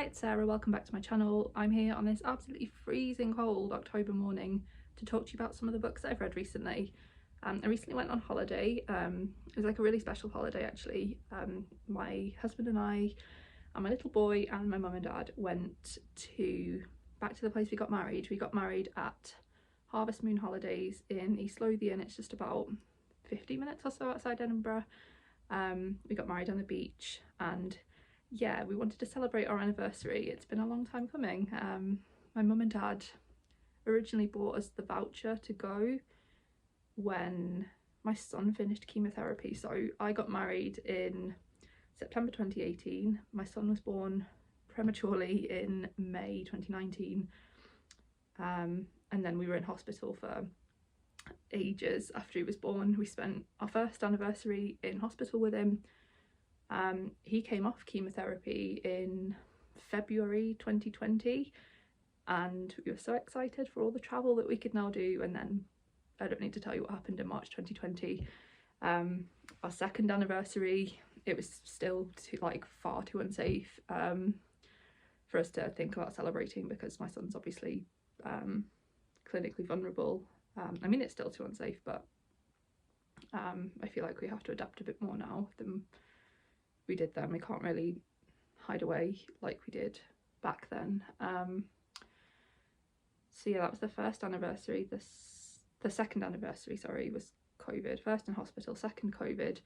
Hi, it's Sarah. Welcome back to my channel. I'm here on this absolutely freezing cold October morning to talk to you about some of the books that I've read recently. I recently went on holiday. It was like a really special holiday actually. My husband and I and my little boy and my mum and dad went back to the place we got married. We got married at Harvest Moon Holidays in East Lothian. It's just about 50 minutes or so outside Edinburgh. We got married on the beach, and yeah, we wanted to celebrate our anniversary. It's been a long time coming. My mum and dad originally bought us the voucher to go when my son finished chemotherapy. So I got married in September 2018. My son was born prematurely in May 2019. And then we were in hospital for ages after he was born. We spent our first anniversary in hospital with him. He came off chemotherapy in February 2020, and we were so excited for all the travel that we could now do. And then I don't need to tell you what happened in March 2020. Our second anniversary, it was still far too unsafe for us to think about celebrating, because my son's obviously clinically vulnerable. I mean, it's still too unsafe, but I feel like we have to adapt a bit more now than we did then. We can't really hide away like we did back then. So yeah, that was the first anniversary. The second anniversary, sorry, was COVID. First in hospital, second COVID,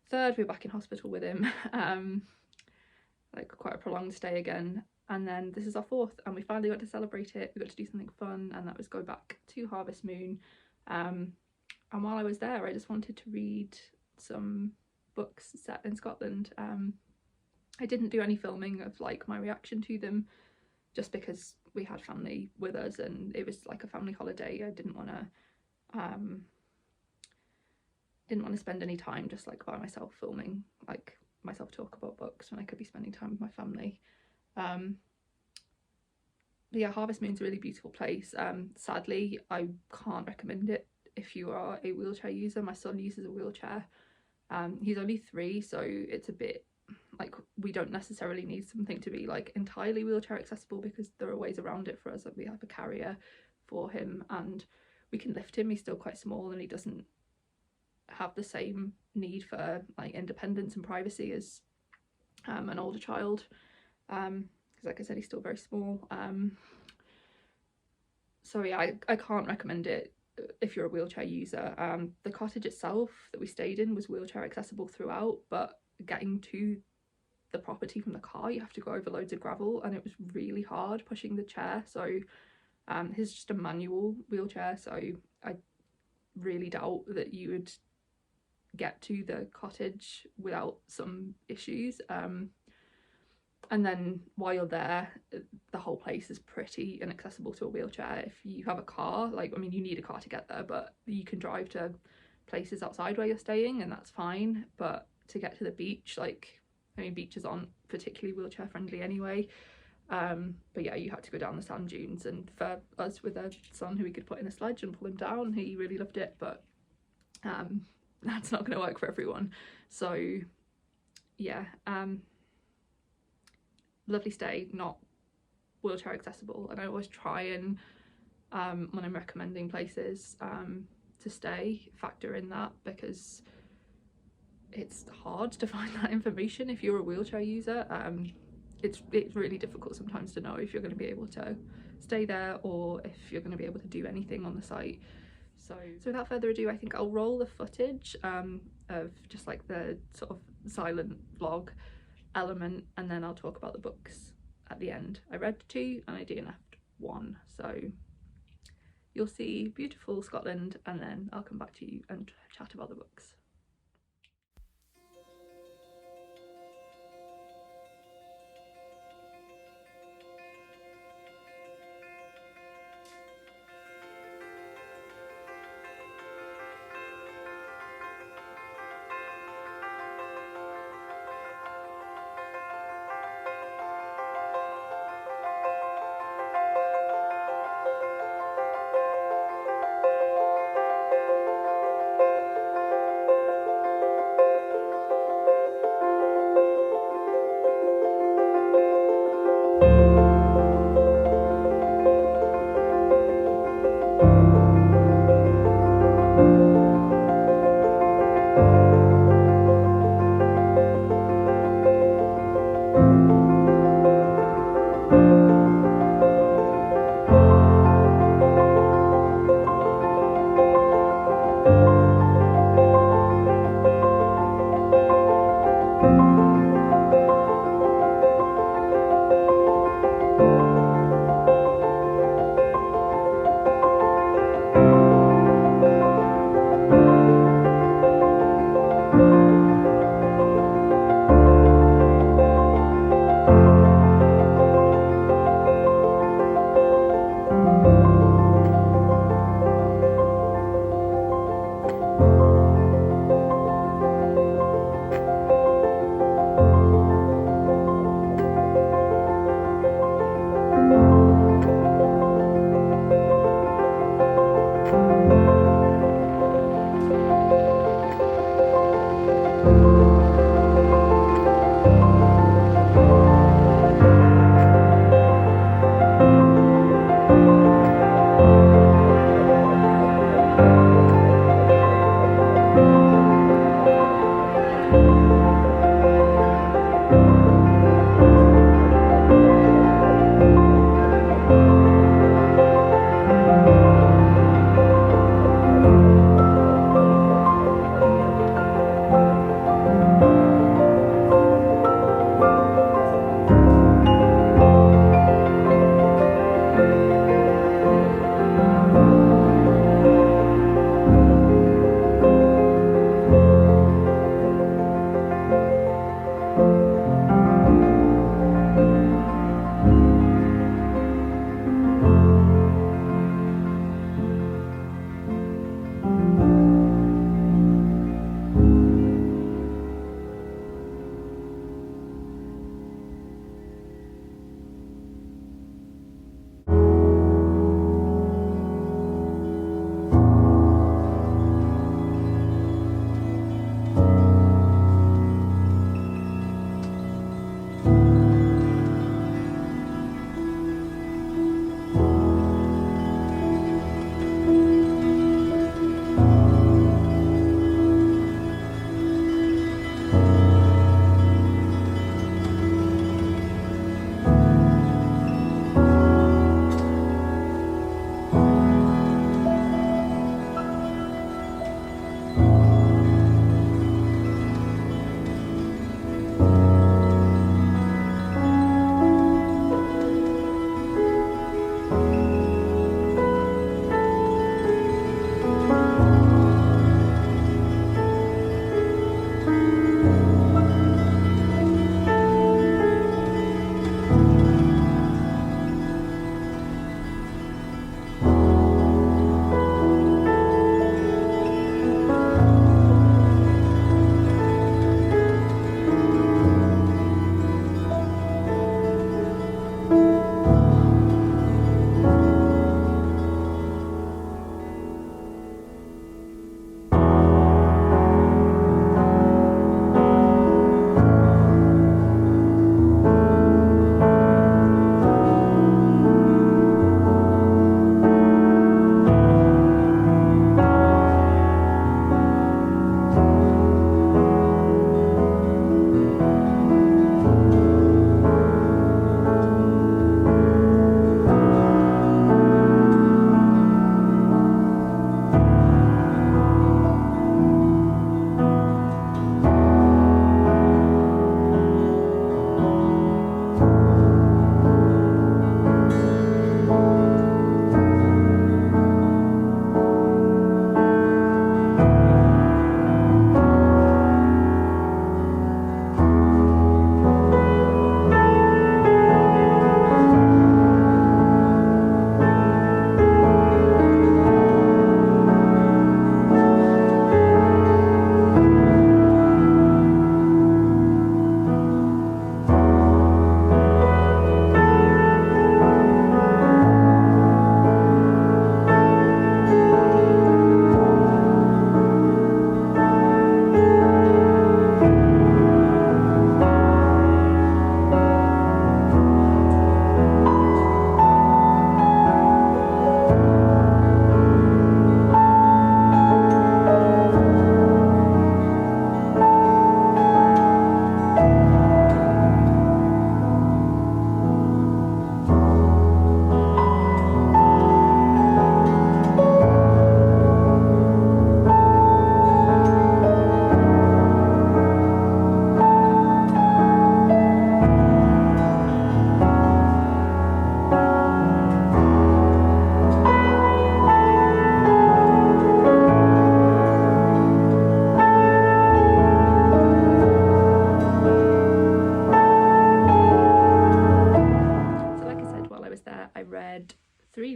third we were back in hospital with him. Like quite a prolonged stay again. And then this is our fourth, and we finally got to celebrate it. We got to do something fun, and that was go back to Harvest Moon. And while I was there, I just wanted to read some books set in Scotland. I didn't do any filming of like my reaction to them, just because we had family with us and it was like a family holiday. I didn't want to spend any time just like by myself filming like myself talk about books when I could be spending time with my family. But yeah, Harvest Moon's a really beautiful place. Sadly, I can't recommend it if you are a wheelchair user. My son uses a wheelchair. He's only 3, so it's a bit like we don't necessarily need something to be like entirely wheelchair accessible, because there are ways around it for us. Like we have a carrier for him and we can lift him. He's still quite small and he doesn't have the same need for like independence and privacy as an older child, because like I said, he's still very small. So yeah, I can't recommend it if you're a wheelchair user. The cottage itself that we stayed in was wheelchair accessible throughout, but getting to the property from the car, you have to go over loads of gravel, and it was really hard pushing the chair. So it's just a manual wheelchair, so I really doubt that you would get to the cottage without some issues. And then while you're there, the whole place is pretty inaccessible to a wheelchair. If you have a car, like, I mean, you need a car to get there, but you can drive to places outside where you're staying and that's fine. But to get to the beach, like, I mean, beaches aren't particularly wheelchair friendly anyway. But yeah, you had to go down the sand dunes, and for us with a son who we could put in a sledge and pull him down, he really loved it, but that's not going to work for everyone. So yeah, lovely stay, not wheelchair accessible. And I always try and when I'm recommending places to stay, factor in that, because it's hard to find that information if you're a wheelchair user. It's really difficult sometimes to know if you're going to be able to stay there or if you're going to be able to do anything on the site. So without further ado, I think I'll roll the footage of just like the sort of silent vlog element, and then I'll talk about the books at the end. I read 2 and I DNF'd 1, so you'll see beautiful Scotland and then I'll come back to you and chat about the books.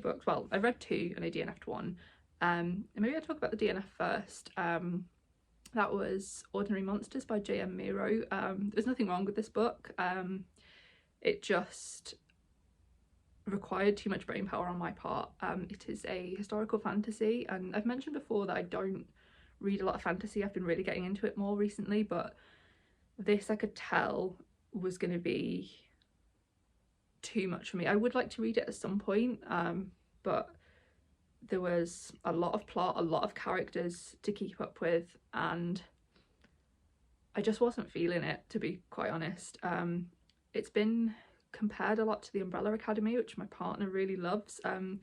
books. Well, I've read two and I DNF'd one. And maybe I'll talk about the DNF first. That was Ordinary Monsters by J.M. Miro. There's nothing wrong with this book. It just required too much brain power on my part. It is a historical fantasy, and I've mentioned before that I don't read a lot of fantasy. I've been really getting into it more recently, but this I could tell was going to be too much for me. I would like to read it at some point, but there was a lot of plot, a lot of characters to keep up with, and I just wasn't feeling it, to be quite honest. It's been compared a lot to the Umbrella Academy, which my partner really loves, and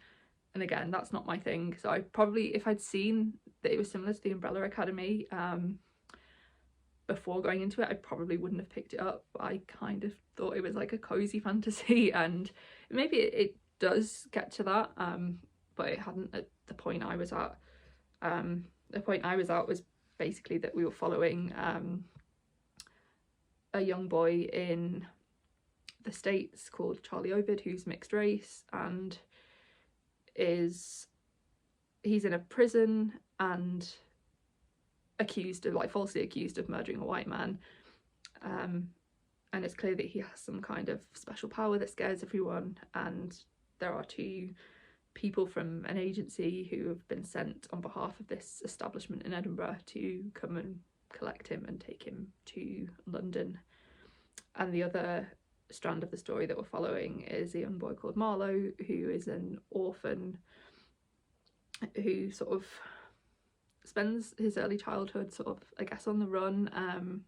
again, that's not my thing. So I probably, if I'd seen that it was similar to the Umbrella Academy before going into it, I probably wouldn't have picked it up. I kind of thought it was like a cozy fantasy, and maybe it does get to that, but it hadn't at the point I was at. The point I was at was basically that we were following a young boy in the States called Charlie Ovid, who's mixed race, and he's in a prison and falsely accused of murdering a white man, and it's clear that he has some kind of special power that scares everyone, and there are two people from an agency who have been sent on behalf of this establishment in Edinburgh to come and collect him and take him to London. And the other strand of the story that we're following is a young boy called Marlowe, who is an orphan who sort of spends his early childhood sort of, I guess, on the run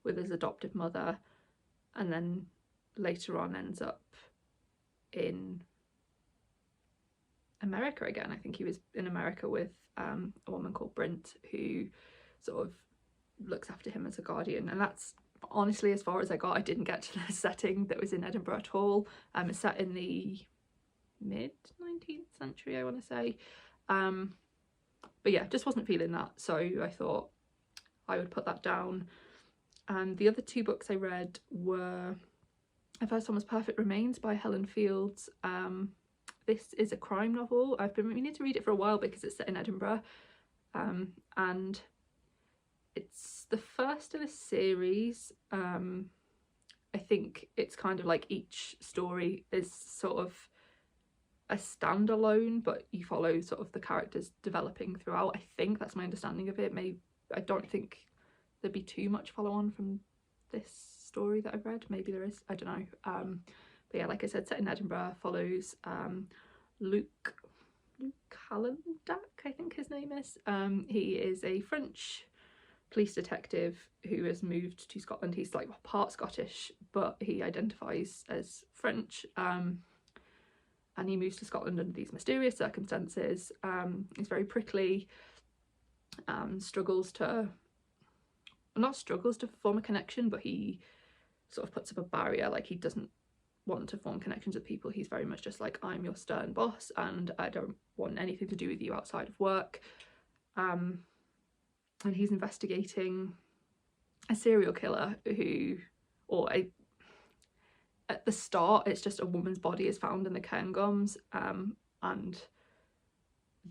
with his adoptive mother, and then later on ends up in America again. I think he was in America with a woman called Brint, who sort of looks after him as a guardian, and that's honestly as far as I got. I didn't get to the setting that was in Edinburgh at all. It's set in the mid 19th century, I want to say, but yeah, just wasn't feeling that, so I thought I would put that down. And the other two books I read were, the first one was Perfect Remains by Helen Fields. This is a crime novel. I've been meaning to read it for a while because it's set in Edinburgh, and it's the first in a series. I think it's kind of like each story is sort of a standalone, but you follow sort of the characters developing throughout. I think that's my understanding of it. Maybe I don't think there'd be too much follow on from this story that I've read. Maybe there is, I don't know. But yeah, like I said, set in Edinburgh, follows Luke Hallendack, I think his name is. He is a French police detective who has moved to Scotland. He's like part Scottish, but he identifies as French, and he moves to Scotland under these mysterious circumstances. He's very prickly, struggles to form a connection, but he sort of puts up a barrier. Like, he doesn't want to form connections with people. He's very much just like, I'm your stern boss and I don't want anything to do with you outside of work. And he's investigating a serial killer at the start it's just a woman's body is found in the Cairngorms, and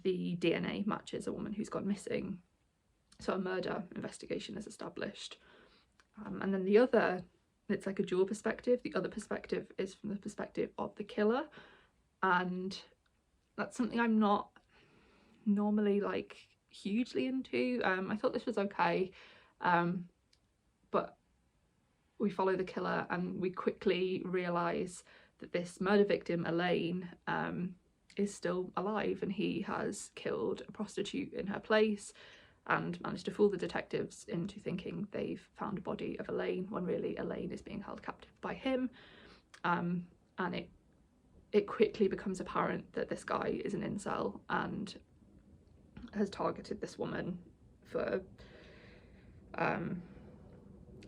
the DNA matches a woman who's gone missing, so a murder investigation is established. And then it's like a dual perspective. The other perspective is from the perspective of the killer, and that's something I'm not normally like hugely into. I thought this was okay, but we follow the killer and we quickly realise that this murder victim, Elaine, is still alive, and he has killed a prostitute in her place and managed to fool the detectives into thinking they've found a body of Elaine, when really Elaine is being held captive by him. And it quickly becomes apparent that this guy is an incel and has targeted this woman for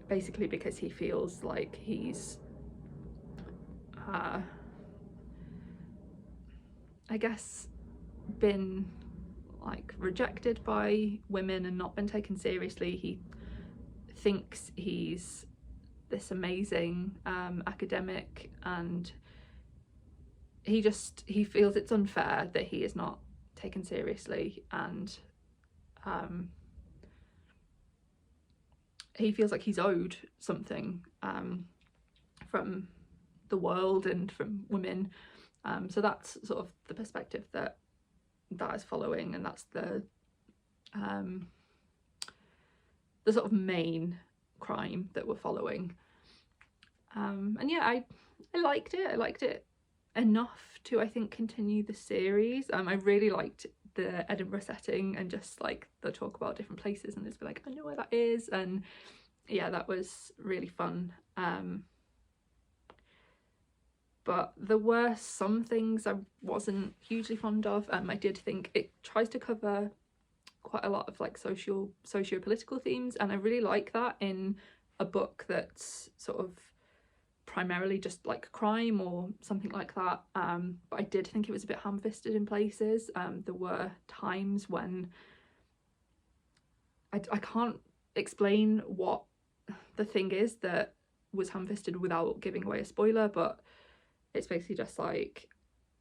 basically because he feels like he's I guess been like rejected by women and not been taken seriously. He thinks he's this amazing academic, and he feels it's unfair that he is not taken seriously, and he feels like he's owed something from the world and from women. So that's sort of the perspective that is following, and that's the the sort of main crime that we're following. And yeah, I liked it. I liked it enough to, I think, continue the series. I really liked the Edinburgh setting and just like the talk about different places and just be like, I know where that is, and yeah, that was really fun. But there were some things I wasn't hugely fond of. I did think it tries to cover quite a lot of like socio-political themes, and I really like that in a book that's sort of primarily just like crime or something like that. But I did think it was a bit ham-fisted in places. There were times when I can't explain what the thing is that was ham-fisted without giving away a spoiler, but it's basically just like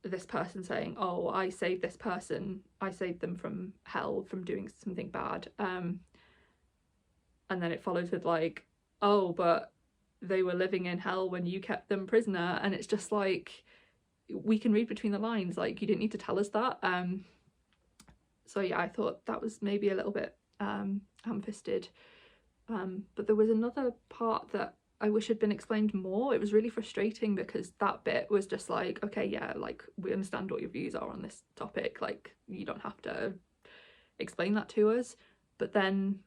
this person saying, oh, I saved this person, I saved them from hell, from doing something bad, and then it follows with like, oh, but they were living in hell when you kept them prisoner, and it's just like, we can read between the lines, like you didn't need to tell us that. So yeah, I thought that was maybe a little bit ham-fisted, but there was another part that I wish had been explained more. It was really frustrating because that bit was just like, okay, yeah, like we understand what your views are on this topic, like you don't have to explain that to us. But then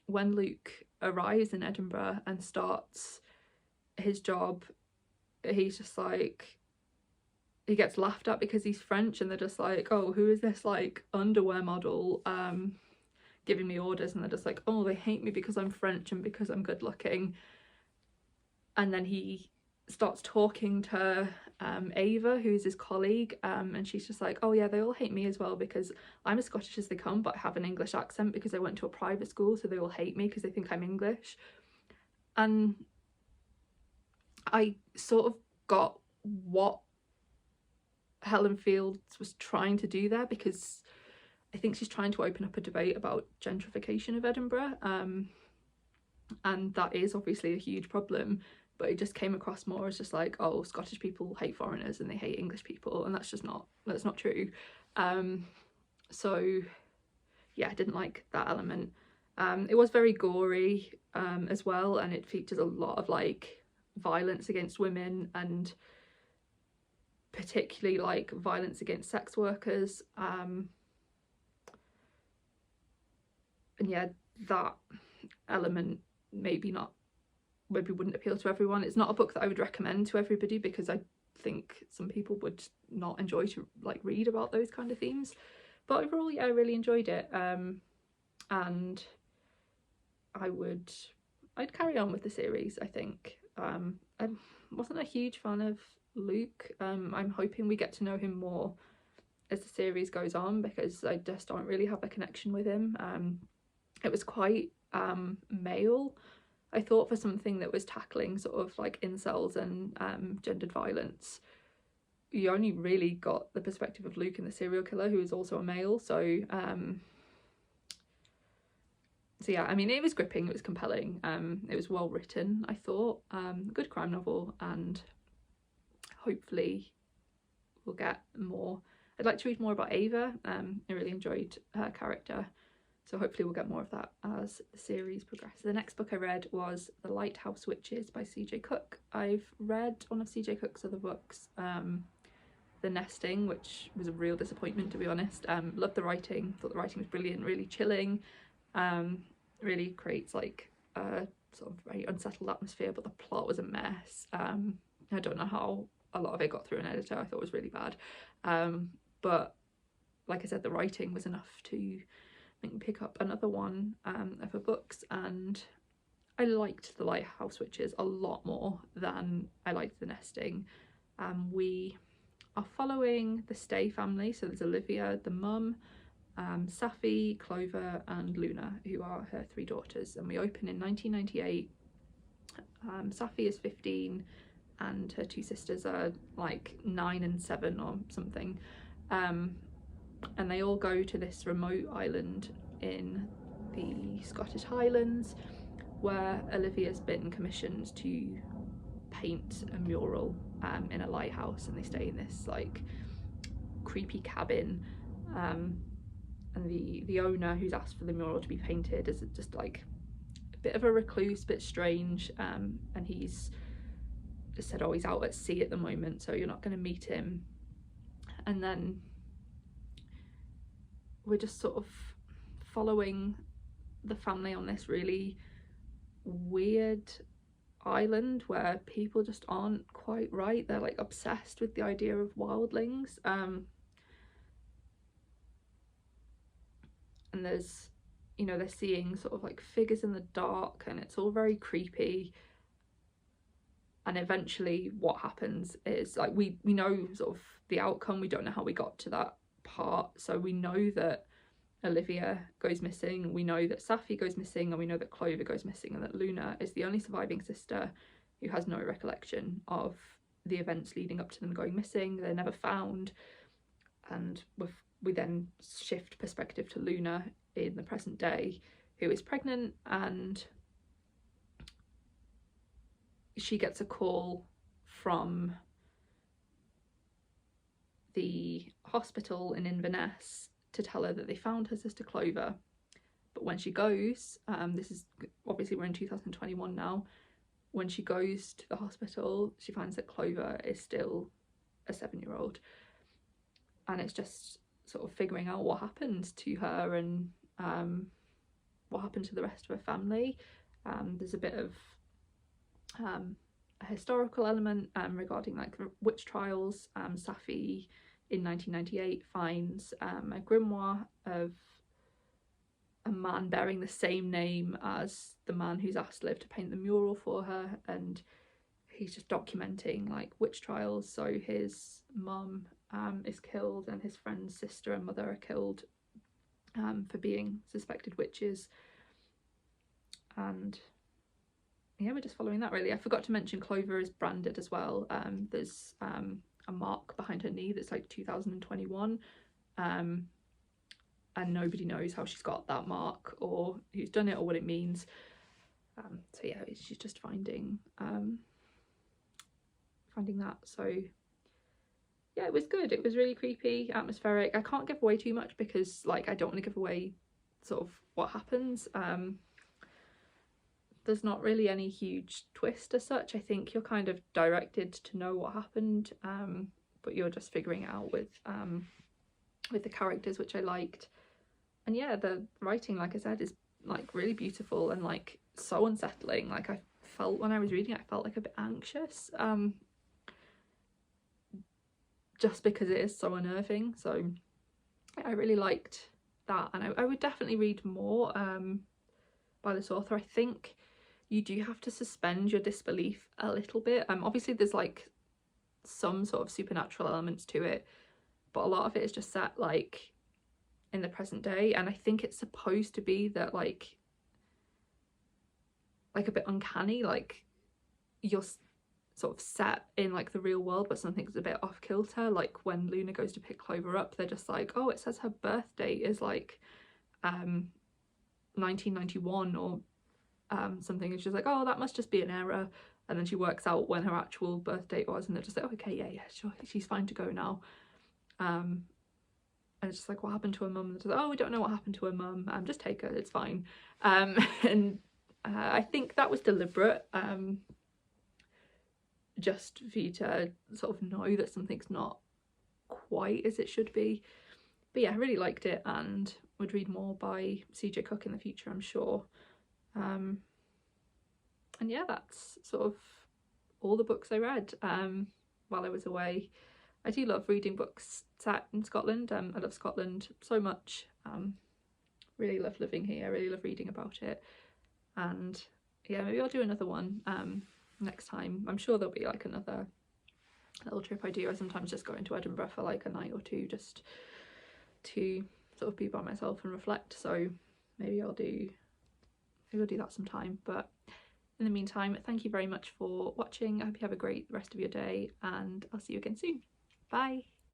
when Luke arrives in Edinburgh and starts his job, he's just like, he gets laughed at because he's French, and they're just like, oh, who is this like underwear model giving me orders? And they're just like, oh, they hate me because I'm French and because I'm good looking. And then he starts talking to Ava, who's his colleague, and she's just like, oh yeah, they all hate me as well because I'm as Scottish as they come, but I have an English accent because I went to a private school, so they all hate me because they think I'm English. And I sort of got what Helen Fields was trying to do there, because I think she's trying to open up a debate about gentrification of Edinburgh, and that is obviously a huge problem, but it just came across more as just like, oh, Scottish people hate foreigners and they hate English people, and that's not true. So yeah, I didn't like that element. It was very gory as well, and it features a lot of like violence against women, and particularly like violence against sex workers, and yeah, that element maybe wouldn't appeal to everyone. It's not a book that I would recommend to everybody because I think some people would not enjoy to like read about those kind of themes, but overall, yeah, I really enjoyed it, and I'd carry on with the series, I think. I wasn't a huge fan of Luke. I'm hoping we get to know him more as the series goes on, because I just don't really have a connection with him. It was quite male, I thought, for something that was tackling sort of like incels and gendered violence. You only really got the perspective of Luke and the serial killer, who is also a male, so yeah, I mean, it was gripping, it was compelling, it was well written, I thought, good crime novel, and hopefully we'll get more. I'd like to read more about Ava. I really enjoyed her character, so hopefully we'll get more of that as the series progresses. The next book I read was The Lighthouse Witches by C.J. Cooke. I've read one of C.J. Cooke's other books, The Nesting, which was a real disappointment, to be honest. Loved the writing, thought the writing was brilliant, really chilling, really creates like a sort of very unsettled atmosphere, but the plot was a mess. I don't know how a lot of it got through an editor. I thought it was really bad, but like I said, the writing was enough to make me pick up another one of her books, and I liked The Lighthouse Witches a lot more than I liked The Nesting. We are following the Stay family, so there's Olivia, the mum, Safi, Clover and Luna, who are her three daughters, and we open in 1998. Safi is 15 and her two sisters are like 9 and 7 or something, and they all go to this remote island in the Scottish Highlands where Olivia's been commissioned to paint a mural in a lighthouse, and they stay in this like creepy cabin, and the owner who's asked for the mural to be painted is just like a bit of a recluse, a bit strange, and he's just said, oh, he's out at sea at the moment, so you're not going to meet him. And then we're just sort of following the family on this really weird island where people just aren't quite right. They're like obsessed with the idea of wildlings, and there's, you know, they're seeing sort of like figures in the dark, and it's all very creepy. And eventually what happens is, like, we know sort of the outcome. We don't know how we got to that part. So we know that Olivia goes missing, we know that Safi goes missing, and we know that Clover goes missing, and that Luna is the only surviving sister who has no recollection of the events leading up to them going missing. They're never found. And we then shift perspective to Luna in the present day, who is pregnant, and she gets a call from the hospital in Inverness to tell her that they found her sister Clover. But when she goes, this is obviously, we're in 2021 now, when she goes to the hospital, she finds that Clover is still a 7-year-old, and it's just sort of figuring out what happened to her and what happened to the rest of her family. There's a bit of a historical element regarding like witch trials. Safi in 1998 finds a grimoire of a man bearing the same name as the man who's asked Liv to paint the mural for her, and he's just documenting like witch trials. So his mum is killed, and his friend's sister and mother are killed for being suspected witches. And yeah, we're just following that really. I forgot to mention Clover is branded as well. There's a mark behind her knee that's like 2021, and nobody knows how she's got that mark or who's done it or what it means. So yeah, she's just finding that. So yeah, it was good. It was really creepy, atmospheric. I can't give away too much because like I don't want to give away sort of what happens. There's not really any huge twist as such. I think you're kind of directed to know what happened, but you're just figuring it out with the characters, which I liked. And yeah, the writing, like I said, is like really beautiful and like so unsettling. Like I felt when I was reading it, I felt like a bit anxious, just because it is so unnerving. So I really liked that, and I would definitely read more by this author. I think you do have to suspend your disbelief a little bit. Obviously there's like some sort of supernatural elements to it, but a lot of it is just set like in the present day, and I think it's supposed to be that like a bit uncanny, like you're sort of set in like the real world but something's a bit off kilter. Like when Luna goes to pick Clover up, they're just like, oh, it says her birth date is like 1991 or something, and she's like, oh, that must just be an error. And then she works out when her actual birth date was, and they're just like, oh, okay, yeah, sure, she's fine to go now. And it's just like, what happened to her mum? Like, oh, we don't know what happened to her mum, just take her, it's fine. And I think that was deliberate, just for you to sort of know that something's not quite as it should be. But yeah, I really liked it and would read more by CJ Cooke in the future, I'm sure. And yeah, that's sort of all the books I read while I was away. I do love reading books set in Scotland. I love Scotland so much. Really love living here, really love reading about it. And yeah, maybe I'll do another one next time. I'm sure there'll be like another little trip I do. I sometimes just go into Edinburgh for like a night or two just to sort of be by myself and reflect. So maybe I'll do that sometime. But in the meantime, thank you very much for watching. I hope you have a great rest of your day, and I'll see you again soon. Bye.